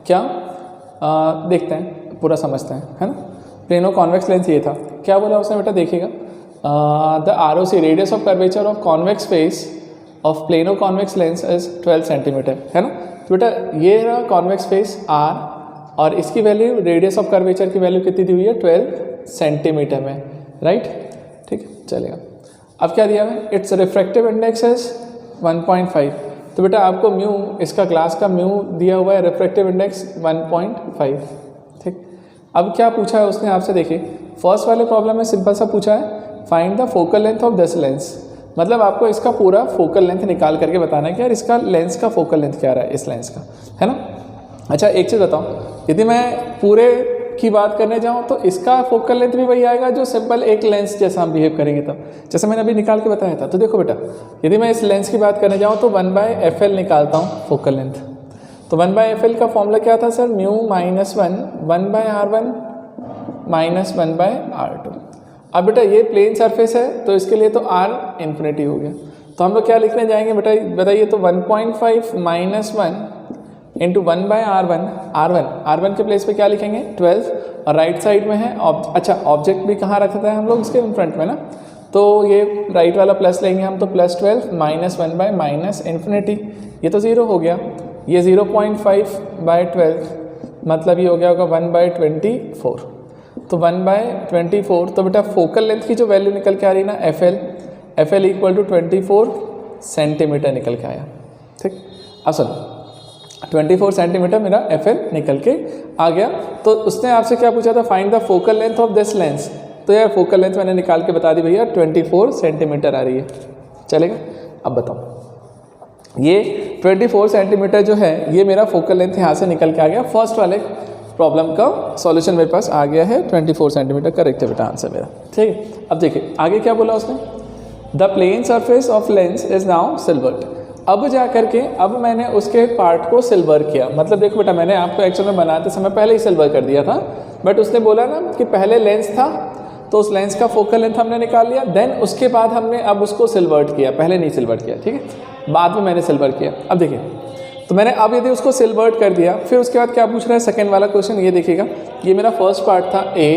क्या, देखते हैं पूरा समझते हैं, है ना। प्लेनो कॉन्वेक्स लेंस ये था, क्या बोला उसने बेटा, देखिएगा, the ROC radius of curvature of convex face of plano convex lens is 12 centimetre, है ना। तो बेटा ये रहा कॉन्वेक्स फेस R, और इसकी वैल्यू रेडियस ऑफ कर्वेचर की वैल्यू कितनी दी हुई है, 12 सेंटीमीटर में, राइट, ठीक है, चलेगा। अब क्या दिया है, इट्स रिफ्रैक्टिव इंडेक्स इज 1.5, तो बेटा आपको म्यू, इसका ग्लास का म्यू दिया हुआ है, रिफ्रैक्टिव इंडेक्स 1.5, ठीक। अब क्या पूछा है उसने आपसे, देखिए फर्स्ट वाले प्रॉब्लम में सिंपल सा पूछा है, find the focal length of this lens, मतलब आपको इसका पूरा फोकल लेंथ निकाल करके बताना है कि यार इसका लेंस का फोकल लेंथ क्या रहा है, इस लेंस का, है ना। अच्छा एक चीज़ बताओ, यदि मैं पूरे की बात करने जाऊँ तो इसका फोकल लेंथ भी वही आएगा जो सिंपल एक लेंस जैसा हम बिहेव करेंगे तब, जैसे मैंने अभी निकाल के बताया था। तो देखो बेटा, यदि मैं इस लेंस की बात करने जाऊँ तो 1/FL निकालता हूँ फोकल लेंथ, तो 1/FL का फॉर्मूला क्या था सर, म्यू -1/R1 -1/R2। अब बेटा ये प्लेन सरफेस है तो इसके लिए तो R इन्फिनिटी हो गया, तो हम लोग क्या लिखने जाएंगे बेटा, बताइए, तो 1.5 - 1 इंटू 1/R1, R1 के प्लेस पे क्या लिखेंगे 12, और राइट साइड में है अच्छा ऑब्जेक्ट भी कहाँ रखते हैं हम लोग, इसके फ्रंट में ना, तो ये राइट वाला प्लस लेंगे हम, तो +12 -1/- इन्फिनिटी, ये तो 0 हो गया, ये 0.5/12 मतलब ये हो गया होगा 1/24, तो 1/24, तो बेटा फोकल लेंथ की जो वैल्यू निकल के आ रही है ना FL इक्वल टू 24 सेंटीमीटर निकल के आया, ठीक। अब सुनो 24 सेंटीमीटर मेरा FL निकल के आ गया, तो उसने आपसे क्या पूछा था, find the focal length of this lens, तो यार फोकल लेंथ मैंने निकाल के बता दी भैया 24 सेंटीमीटर आ रही है, चलेगा। अब बताओ ये 24 सेंटीमीटर जो है ये मेरा फोकल लेंथ यहाँ से निकल के आ गया, फर्स्ट वाले प्रॉब्लम का सॉल्यूशन मेरे पास आ गया है, 24 सेंटीमीटर करेक्ट है बेटा आंसर मेरा, ठीक है। अब देखिए आगे क्या बोला उसने, the plane surface of lens is now silvered. अब जा करके अब मैंने उसके पार्ट को सिल्वर किया, मतलब देखो बेटा मैंने आपको एक्चुअल में बनाते समय पहले ही सिल्वर कर दिया था, बट उसने बोला ना कि पहले लेंस था तो उस लेंस का फोकल लेंथ हमने निकाल लिया, देन उसके बाद हमने अब उसको सिल्वर्ड किया, पहले नहीं सिल्वर्ड किया, ठीक है, बाद में मैंने सिल्वर किया। अब देखिए तो मैंने अब यदि उसको सिल्वर्ड कर दिया, फिर उसके बाद क्या पूछ रहा है सेकेंड वाला क्वेश्चन, ये देखिएगा, ये मेरा फर्स्ट पार्ट था ए,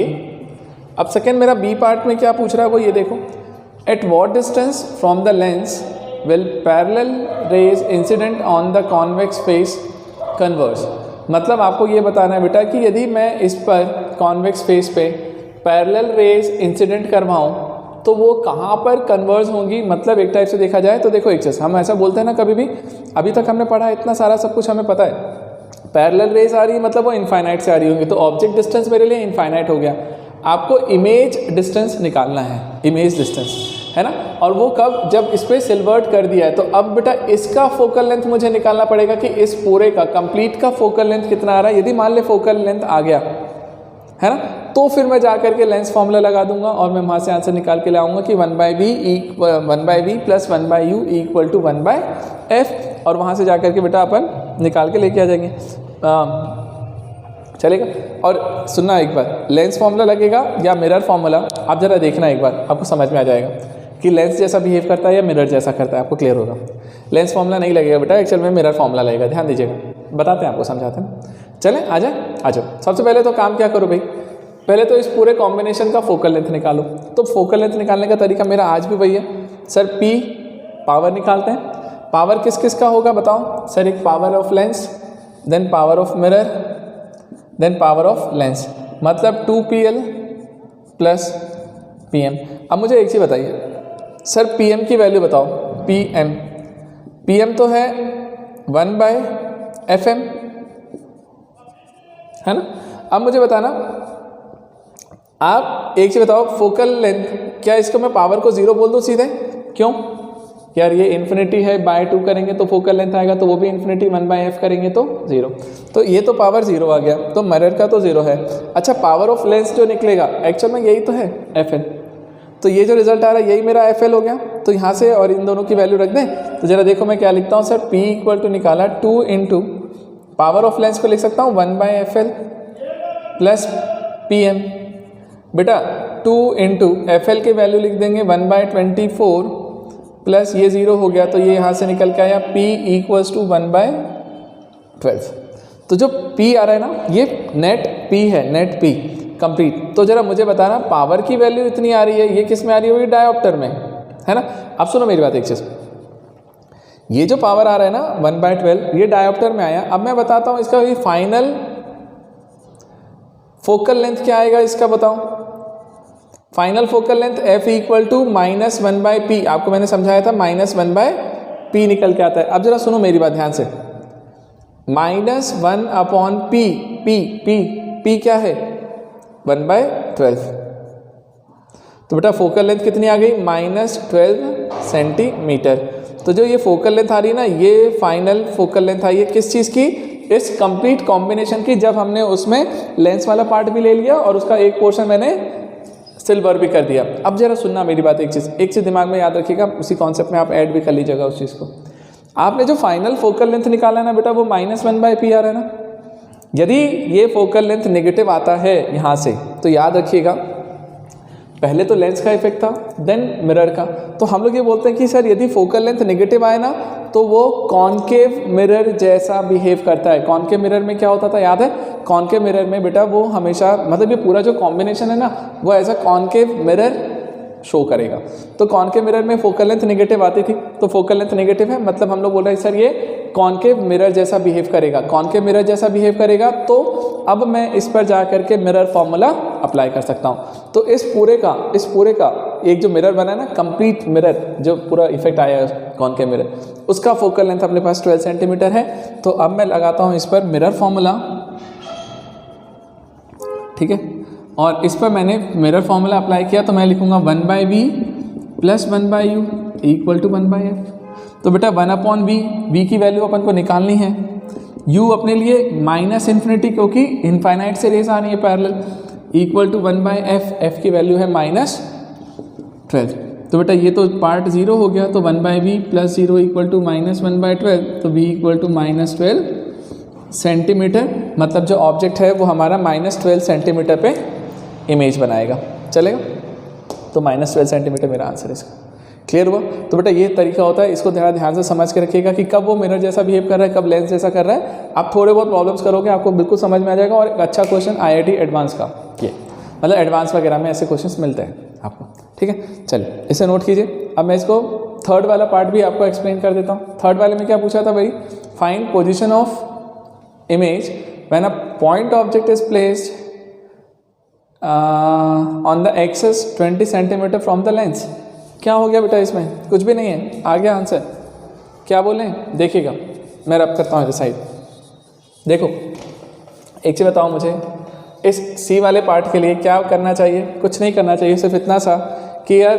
अब सेकेंड मेरा बी पार्ट में क्या पूछ रहा है वो ये देखो, at what distance from the lens will parallel rays incident on the convex face converge. मतलब आपको ये बताना है बेटा कि यदि मैं इस पर कॉन्वेक्स फेस पे पैरेलल रेज इंसिडेंट करवाऊँ तो वो कहाँ पर कन्वर्ज होंगी। मतलब एक टाइप से देखा जाए तो देखो एक चीज़ हम ऐसा बोलते हैं ना, कभी भी अभी तक हमने पढ़ा इतना सारा सब कुछ हमें पता है, पैरेलल रेज आ रही है मतलब वो इनफाइनाइट से आ रही होंगी, तो ऑब्जेक्ट डिस्टेंस मेरे लिए इनफाइनाइट हो गया, आपको इमेज डिस्टेंस निकालना है, इमेज डिस्टेंस है ना, और वो कब, जब इस पर सिल्वर्ड कर दिया है। तो अब बेटा इसका फोकल लेंथ मुझे निकालना पड़ेगा कि इस पूरे का कंप्लीट का फोकल लेंथ कितना आ रहा है। यदि मान ले फोकल लेंथ आ गया है ना, तो फिर मैं जा करके लेंस फॉर्मूला लगा दूंगा और मैं वहाँ से आंसर निकाल के ले आऊँगा कि 1/v plus 1/u equal to 1/f, और वहाँ से जा करके बेटा अपन निकाल के लेके आ जाएंगे, चलेगा। और सुनना एक बार, लेंस फॉर्मूला लगेगा या मिरर फॉर्मूला, आप ज़रा देखना एक बार, आपको समझ में आ जाएगा कि लेंस जैसा बिहेव करता है या मिरर जैसा करता है, आपको क्लियर होगा। लेंस फॉर्मूला नहीं लगेगा बेटा, एक्चुअल में मिरर फॉर्मूला लगेगा, ध्यान दीजिएगा, बताते हैं आपको, समझाते हैं। चलें आ जाओ। सबसे पहले तो काम क्या करो भाई, पहले तो इस पूरे कॉम्बिनेशन का फोकल लेंथ निकालो। तो फोकल लेंथ निकालने का तरीका मेरा आज भी वही है सर, P पावर निकालते हैं। पावर किस किस का होगा बताओ सर, एक power of lens, then power of mirror, then power of lens, मतलब 2PL प्लस PM। अब मुझे एक चीज़ बताइए सर, PM की वैल्यू बताओ, PM तो है 1/FM है ना। अब मुझे बताना, आप एक चीज़ बताओ, फोकल लेंथ, क्या इसको मैं पावर को 0 बोल दूँ सीधे, क्यों यार, ये इन्फिनिटी है, बाय 2 करेंगे तो फोकल लेंथ आएगा, तो वो भी इन्फिनिटी, 1/f करेंगे तो 0, तो ये तो पावर 0 आ गया, तो मिरर का तो 0 है। अच्छा, पावर ऑफ लेंस जो निकलेगा एक्चुअल में यही तो है FL, तो ये जो रिजल्ट आ रहा है यही मेरा FL हो गया। तो यहाँ से और इन दोनों की वैल्यू रख दें, तो ज़रा देखो मैं क्या लिखता हूँ सर, P इक्वल टू निकाला 2 इंटू पावर ऑफ लेंस को लिख सकता हूँ 1/FL प्लस PM, बेटा 2 इंटू FL की वैल्यू लिख देंगे 1/24 प्लस ये 0 हो गया, तो ये यहाँ से निकल के आया P इक्वल्स टू 1/12। तो जो P आ रहा है ना, ये नेट P है, नेट P कंप्लीट। तो जरा मुझे बताना, पावर की वैल्यू इतनी आ रही है, ये किस में आ रही है, ये डायोप्टर में है ना। अब सुनो मेरी बात एक चीज़, ये जो पावर आ रहा है ना 1/12, ये डायोप्टर में आया। अब मैं बताता हूँ इसका ये फाइनल फोकल लेंथ क्या आएगा इसका, बताओ। Final focal length F equal to -1/P, आपको मैंने समझाया था -1/P निकल के आता है। अब जरा सुनो मेरी बात ध्यान से, -1/P, P क्या है 1/12, तो बेटा फोकल लेंथ कितनी आ गई, -12 सेंटीमीटर। तो जो ये फोकल लेंथ आ रही है ना, ये फाइनल फोकल लेंथ आई है किस चीज़ की, इस कंप्लीट कॉम्बिनेशन की, जब हमने उसमें लेंस वाला पार्ट भी ले लिया और उसका एक पोर्शन मैंने सिल्वर भी कर दिया। अब जरा सुनना मेरी बात, एक चीज़ दिमाग में याद रखिएगा, उसी कॉन्सेप्ट में आप ऐड भी कर लीजिएगा उस चीज़ को। आपने जो फाइनल फोकल लेंथ निकाला है ना बेटा, वो -1/P आ रहा है ना। यदि ये फोकल लेंथ नेगेटिव आता है यहाँ से, तो याद रखिएगा पहले तो लेंस का इफेक्ट था, देन मिरर का। तो हम लोग ये बोलते हैं कि सर यदि फोकल लेंथ नेगेटिव आए ना, तो वो कॉन्केव मिरर जैसा बिहेव करता है। कॉन्केव मिरर में क्या होता था याद है, कॉन्केव मिरर में बेटा वो हमेशा, मतलब ये पूरा जो कॉम्बिनेशन है ना, वो as a concave mirror show करेगा। तो कॉन्केव मिरर में फोकल लेंथ नेगेटिव आती थी, तो फोकल लेंथ नेगेटिव है, मतलब हम लोग बोल रहे हैं सर ये कॉन्केव मिरर जैसा बिहेव करेगा, कॉन्केव मिरर जैसा बिहेव करेगा। तो अब मैं इस पर जा करके मिरर फॉर्मूला अप्लाई कर सकता हूँ। तो इस पूरे का एक जो मिरर बना है ना, कंप्लीट मिरर, जो पूरा इफेक्ट आया है कॉन्केव मिरर, उसका फोकल लेंथ अपने पास 12 सेंटीमीटर है। तो अब मैं लगाता हूँ इस पर मिरर फॉर्मूला, ठीक है, और इस पर मैंने मिरर फॉर्मूला अप्लाई किया, तो मैं लिखूंगा 1/V plus 1/U equal to 1/F। तो बेटा 1/V, V की वैल्यू अपन को निकालनी है, U अपने लिए -∞, क्योंकि इनफाइनाइट से रेस आ रही है parallel, equal to 1/F, F की वैल्यू है -12। तो बेटा ये तो पार्ट 0 हो गया, तो 1/v प्लस 0 इक्वल टू -1/12, तो v इक्वल टू -12 सेंटीमीटर, मतलब जो ऑब्जेक्ट है वो हमारा -12 सेंटीमीटर पे इमेज बनाएगा। चलेगा? तो -12 सेंटीमीटर मेरा आंसर है इसका। क्लियर हुआ? तो बेटा ये तरीका होता है, इसको ध्यान से समझ के रखिएगा कि कब वो मिरर जैसा बिहेव कर रहा है, कब लेंस जैसा कर रहा है। आप थोड़े बहुत प्रॉब्लम्स करोगे, आपको बिल्कुल समझ में आ जाएगा। और एक अच्छा क्वेश्चन IIT एडवांस का, ये मतलब एडवांस वगैरह में ऐसे क्वेश्चंस मिलते हैं आपको। ठीक है, चलिए इसे नोट कीजिए। अब मैं इसको थर्ड वाला पार्ट भी आपको एक्सप्लेन कर देता हूँ। थर्ड वाले में क्या पूछा था भाई? Find position of image when a point object is placed on the axis 20 cm from the lens। क्या हो गया बेटा इसमें? कुछ भी नहीं है, आ गया आंसर। क्या बोले? देखिएगा, मैं रब करता हूँ इस साइड। देखो एक चीज़ बताओ मुझे, इस सी वाले पार्ट के लिए क्या करना चाहिए? कुछ नहीं करना चाहिए, सिर्फ इतना सा कि यार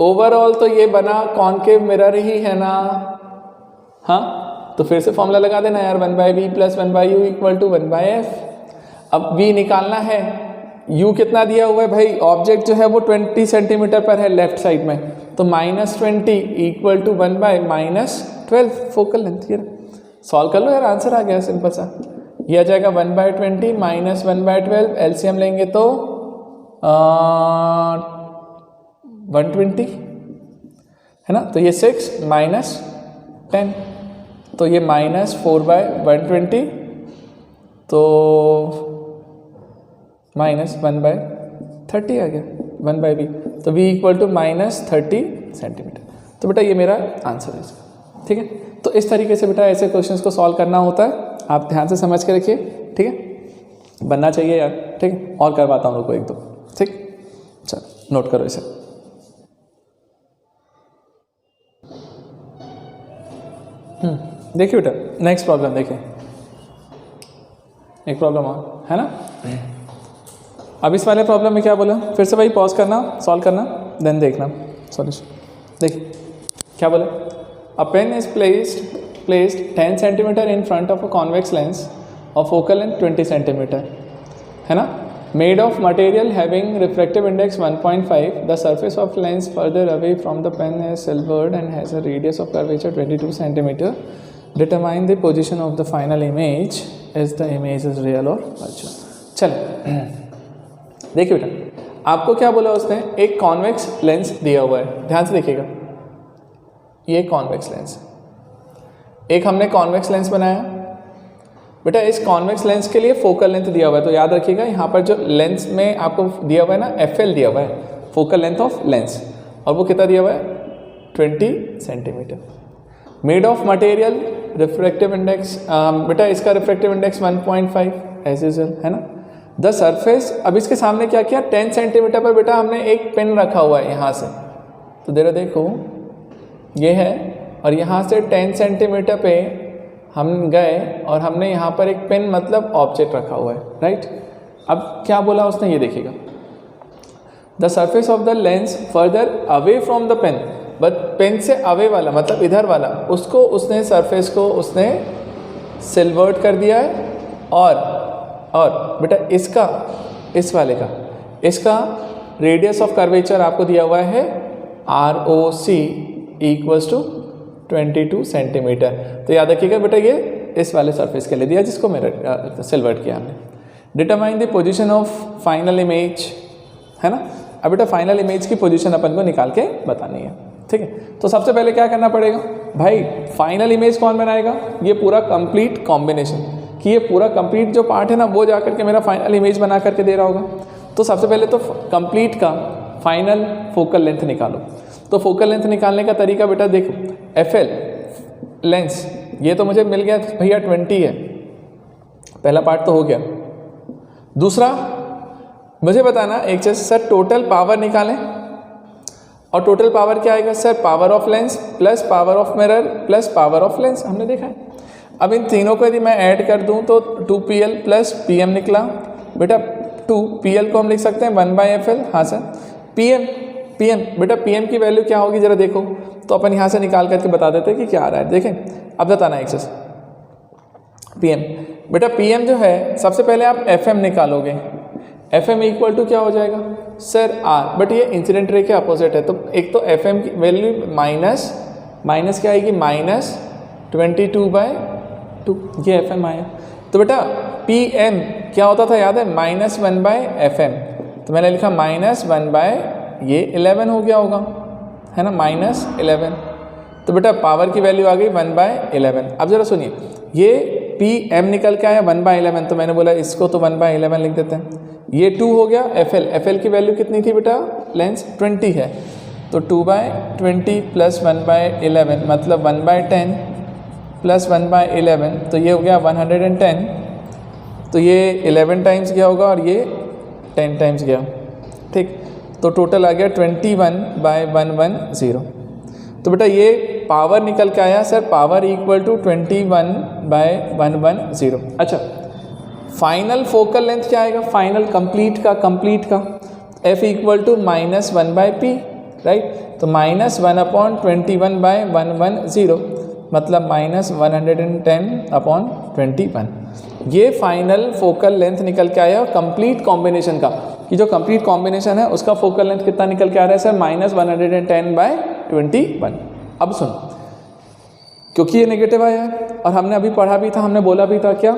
ओवरऑल तो ये बना कॉनकेव मिरर ही है ना। हाँ, तो फिर से फॉर्मूला लगा देना यार, 1/v plus 1/u equal to 1/f। अब v निकालना है, u कितना दिया हुआ है भाई? ऑब्जेक्ट जो है वो 20 सेंटीमीटर पर है लेफ्ट साइड में, तो -20 इक्वल टू 1/-12 फोकल लेंथ। ये सॉल्व कर लो यार, आंसर आ गया सिंपल सा। ये आ जाएगा 1/20 माइनस 1/12, एलसीएम लेंगे तो 120 है ना। तो ये 6 माइनस 10, तो ये -4/120, तो -1/30 आ गया 1/v, तो v इक्वल टू -30 सेंटीमीटर। तो बेटा ये मेरा आंसर है इसका। ठीक है, तो इस तरीके से बेटा ऐसे क्वेश्चंस को सॉल्व करना होता है। आप ध्यान से समझ के रखिए, ठीक है, बनना चाहिए यार। ठीक है, और करवाता हूँ लोग को एक दो। ठीक, चलो नोट करो इसे। देखिए बेटा नेक्स्ट प्रॉब्लम देखिए, एक प्रॉब्लम और है ना। अब इस वाले प्रॉब्लम में क्या बोला? फिर से भाई पॉज करना, सॉल्व करना, देन देखना सॉल्यूशन। देखिए क्या बोला? A pen is placed 10 centimetre in front of a convex lens of focal length 20 centimetre, है ना, made of material having refractive index 1.5. The surface of lens further away from the pen is silvered and has a radius of curvature 22 cm. Determine the position of the final image as the image is real or virtual. चलो देखिए बेटा, आपको क्या बोला उसने? एक convex lens दिया हुआ है, ध्यान से देखिएगा। ये कॉन्वेक्स लेंस, एक हमने कॉन्वेक्स लेंस बनाया बेटा। इस कॉन्वेक्स लेंस के लिए फोकल लेंथ दिया हुआ है, तो याद रखिएगा यहाँ पर जो लेंस में आपको दिया हुआ है ना, FL दिया हुआ है, फोकल लेंथ ऑफ लेंस, और वो कितना दिया हुआ है? 20 centimetre. Made of material, refractive index बेटा इसका रिफ्रैक्टिव इंडेक्स 1.5 एज यूजुअल, है ना। द सरफेस, अब इसके सामने क्या किया? 10 सेंटीमीटर पर बेटा हमने एक पेन रखा हुआ है यहाँ से, तो देखो ये है, और यहाँ से 10 सेंटीमीटर पे हम गए और हमने यहाँ पर एक पेन मतलब ऑब्जेक्ट रखा हुआ है, राइट। अब क्या बोला उसने? ये देखिएगा, the surface of the lens further away from the pen, but pen से अवे वाला मतलब इधर वाला, उसको उसने सरफेस को उसने सिल्वर्ड कर दिया है। और बेटा इसका, इस वाले का, इसका रेडियस ऑफ कर्वेचर आपको दिया हुआ है ROC इक्वल्स टू 22 सेंटीमीटर। तो याद रखिएगा बेटा ये इस वाले सरफेस के लिए दिया जिसको मेरा सिल्वर्ड किया हमने। Determine the position of final image, है ना। अब बेटा फाइनल इमेज की पोजीशन अपन को निकाल के बतानी है, ठीक है। तो सबसे पहले क्या करना पड़ेगा भाई? फाइनल इमेज कौन बनाएगा? ये पूरा कंप्लीट कॉम्बिनेशन, कि ये पूरा कंप्लीट जो पार्ट है ना, वो जा करके मेरा फाइनल इमेज बना करके दे रहा होगा। तो सबसे पहले तो कंप्लीट का फाइनल फोकल लेंथ निकालो। तो फोकल लेंथ निकालने का तरीका बेटा देखो, FL लेंस ये तो मुझे मिल गया भैया 20 है, पहला पार्ट तो हो गया। दूसरा मुझे बताना एक चीज़, सर टोटल पावर निकालें, और टोटल पावर क्या आएगा sir? Power of lens plus power of mirror plus power of lens, हमने देखा है। अब इन तीनों को यदि मैं ऐड कर दूं तो 2PL प्लस PM निकला बेटा। 2PL को हम लिख सकते हैं 1/FL, हाँ सर। PM बेटा PM की वैल्यू क्या होगी जरा देखो, तो अपन यहाँ से निकाल करके बता देते हैं कि क्या आ रहा है। देखें अब बताना एक चीज़, PM बेटा PM जो है सबसे पहले आप FM निकालोगे। FM इक्वल टू क्या हो जाएगा? सर आर, बट ये इंसिडेंट रे के अपोजिट है, तो एक तो एफ एम की वैल्यू माइनस क्या आएगी, -22/2, ये एफ एम आया। तो बेटा पी एम क्या होता था याद है, -1/FM, तो मैंने लिखा -1/11 हो गया होगा, है ना, -11। तो बेटा पावर की वैल्यू आ गई 1/11। अब जरा सुनिए, ये पी एम निकल के आया 1/11, तो मैंने बोला इसको तो 1/11 लिख देते हैं। ये 2 हो गया, एफ एल की वैल्यू कितनी थी बेटा, लेंस 20 है, तो 2/20 + 1/11 मतलब 1/10 + 1/11, तो ये हो गया 110। तो ये 11 टाइम्स गया होगा और ये 10 टाइम्स गया, ठीक, तो टोटल आ गया 21/110। तो बेटा ये पावर निकल के आया सर, पावर इक्वल टू 21/110। अच्छा, फाइनल फोकल लेंथ क्या आएगा, फाइनल कंप्लीट का f equal to -1/p, right, तो -1/21/110 मतलब -110/21। ये फाइनल फोकल लेंथ निकल के आया कंप्लीट कॉम्बिनेशन का, कि जो कंप्लीट कॉम्बिनेशन है उसका फोकल लेंथ कितना निकल के आ रहा है सर, -110/21। अब सुन, क्योंकि ये नेगेटिव आया है और हमने अभी पढ़ा भी था, हमने बोला भी था क्या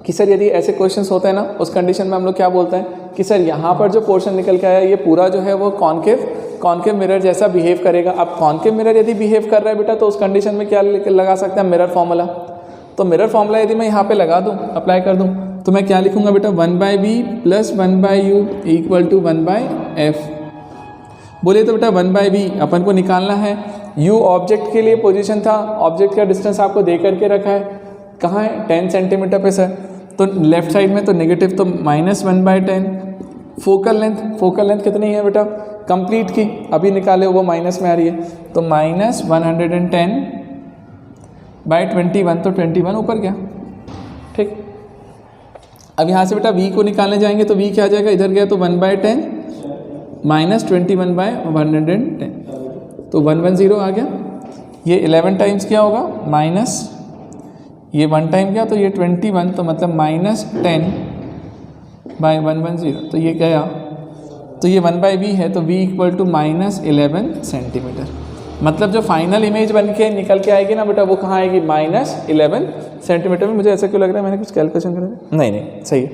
कि सर यदि ऐसे क्वेश्चंस होते हैं ना, उस कंडीशन में हम लोग क्या बोलते हैं कि सर यहाँ पर जो पोर्शन निकल के आया ये पूरा जो है वो कॉन्केव मिरर जैसा बिहेव करेगा। अब कॉन्केव मिरर यदि बिहेव कर रहा है बेटा, तो उस कंडीशन में क्या लगा सकते हैं, मिरर फॉर्मूला। तो मिरर फॉर्मूला यदि मैं यहाँ पे लगा दूँ, अप्लाई कर दूँ, तो मैं क्या लिखूँगा बेटा, 1/b + 1/u equal to 1/f। बोलिए तो बेटा 1/b अपन को निकालना है, u ऑब्जेक्ट के लिए पोजीशन था, ऑब्जेक्ट का डिस्टेंस आपको दे करके रखा है, कहाँ है, 10 सेंटीमीटर पे सर, तो लेफ्ट साइड में तो नेगेटिव, तो -1/10। फोकल लेंथ कितनी है बेटा, कंप्लीट की अभी निकाले वो माइनस में आ रही है, तो -110/21, तो 21 ऊपर गया, ठीक। अब यहाँ से बेटा v को निकालने जाएंगे तो v क्या आ जाएगा, इधर गया तो 1/10 -21/110, तो 110 आ गया। ये 11 टाइम्स क्या होगा, माइनस ये 1 टाइम गया, तो ये 21, तो मतलब -10/110, तो ये गया, तो ये 1/b है, तो v इक्वल टू -11 सेंटीमीटर। मतलब जो फाइनल इमेज बन के निकल के आएगी ना बेटा, वो कहाँ आएगी, -11 सेंटीमीटर में। मुझे ऐसा क्यों लग रहा है, मैंने कुछ कैलकुलेशन करा है, नहीं सही है,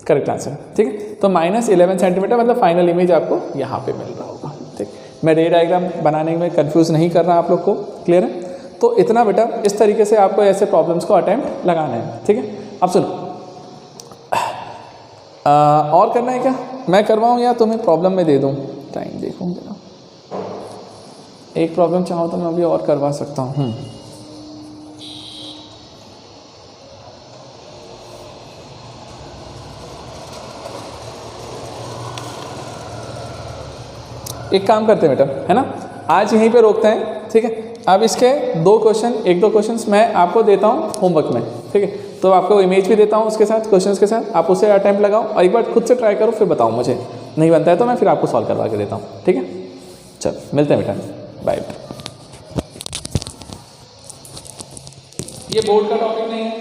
करेक्ट आंसर, ठीक है। तो -11 सेंटीमीटर मतलब फाइनल इमेज आपको यहाँ पे मिल रहा होगा, ठीक। मैं रे डायग्राम बनाने में कंफ्यूज नहीं कर रहा आप लोग को, क्लियर है। तो इतना बेटा इस तरीके से आपको ऐसे प्रॉब्लम्स को अटेम्प्ट लगाना है, ठीक है। अब सुनो, और करना है क्या, मैं करवाऊँ या तुम्हें प्रॉब्लम में दे दूँ, टाइम देखूँगी ना, एक प्रॉब्लम चाहो तो मैं अभी और करवा सकता हूँ। एक काम करते हैं बेटा, है ना, आज यहीं पे रोकते हैं, ठीक है। अब इसके एक दो क्वेश्चंस मैं आपको देता हूँ होमवर्क में, ठीक है। तो आपको इमेज भी देता हूँ उसके साथ, क्वेश्चंस के साथ, आप उसे अटेम्प्ट लगाओ और एक बार खुद से ट्राई करो, फिर बताओ मुझे, नहीं बनता है तो मैं फिर आपको सॉल्व करवा के देता हूँ, ठीक है। चल मिलते हैं बेटा, बाय। ये बोर्ड का टॉपिक नहीं है,